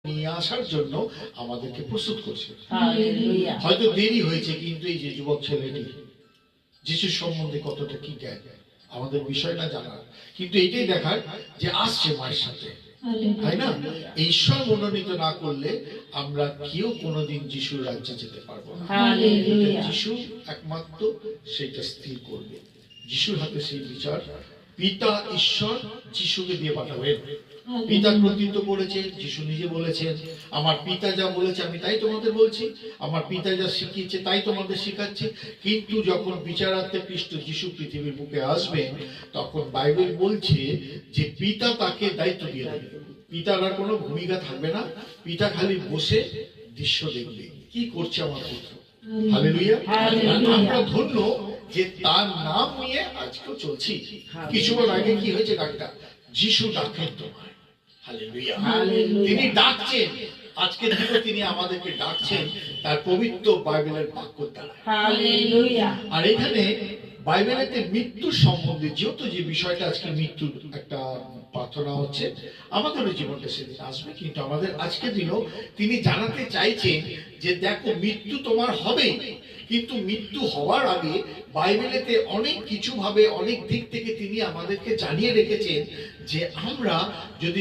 নিয়ে আসার জন্য আমাদেরকে প্রস্তুত করছে। হালেলুয়া। হয়তো দেরি হয়েছে, কিন্তু এই যে যুবক ছেলেটি যিশুর সম্বন্ধে কতটা কি জ্ঞান, আমাদের বিষয় না জানার, কিন্তু এটাই দেখার যে আসছে মায়ের সাথে, তাই না? এই ঈশ্বর মনোনীত না করলে আমরা কেউ কোনোদিন যিশুর রাজ্যে যেতে পারবো না। হালেলুয়া। যিশু একমাত্র সেটা স্থির করবে। যিশুর হাতে সেই বিচার। পিতা ঈশ্বর যিশুকে দিয়ে পাঠাবেন। পিতা কর্তৃত্ব করেছে, যিশু নিজে বলেছেন, আমার পিতা যা বলেছে আমি তাই তোমাদের বলছি, আমার পিতা যা শিখিয়েছে তাই তোমাদের শেখাচ্ছি। কিন্তু যখন বিচারার্থে খ্রিস্ট যিশু পৃথিবীর বুকে আসবেন, তখন বাইবেল বলছে যে পিতা তাকে দায়িত্ব দিয়ে দেবে। পিতার আর কোনো ভূমিকা থাকবে না, পিতা খালি বসে দৃশ্য দেখবে কি করছে আমার পুত্র। হালেলুয়া। আমরা ধন্য যে তার নাম নিয়ে আজকে চলছি। কিছুক্ষণ আগে কি হয়েছে ডাক্তার? যিশু ডাকেন তোমায়। হালেলুয়া। তিনি ডাকছেন, আজকের দিনে তিনি আমাদেরকে ডাকছেন তার পবিত্র বাইবেলের বাক্য দ্বারা। হালেলুয়া। আর এখানে বাইবেলেতে মৃত্যুর সম্বন্ধে যেহেতু যে বিষয়টা আজকে মৃত্যুর একটা প্রার্থনা হচ্ছে, আমাদেরও জীবনটা সেদিন আসবে, কিন্তু আমাদের আজকের দিনও তিনি জানাতে চাইছেন যে দেখো মৃত্যু তোমার হবেই, কিন্তু মৃত্যু হওয়ার আগে বাইবেলেতে অনেক কিছু ভাবে অনেক দিক থেকে তিনি আমাদেরকে জানিয়ে রেখেছেন যে আমরা যদি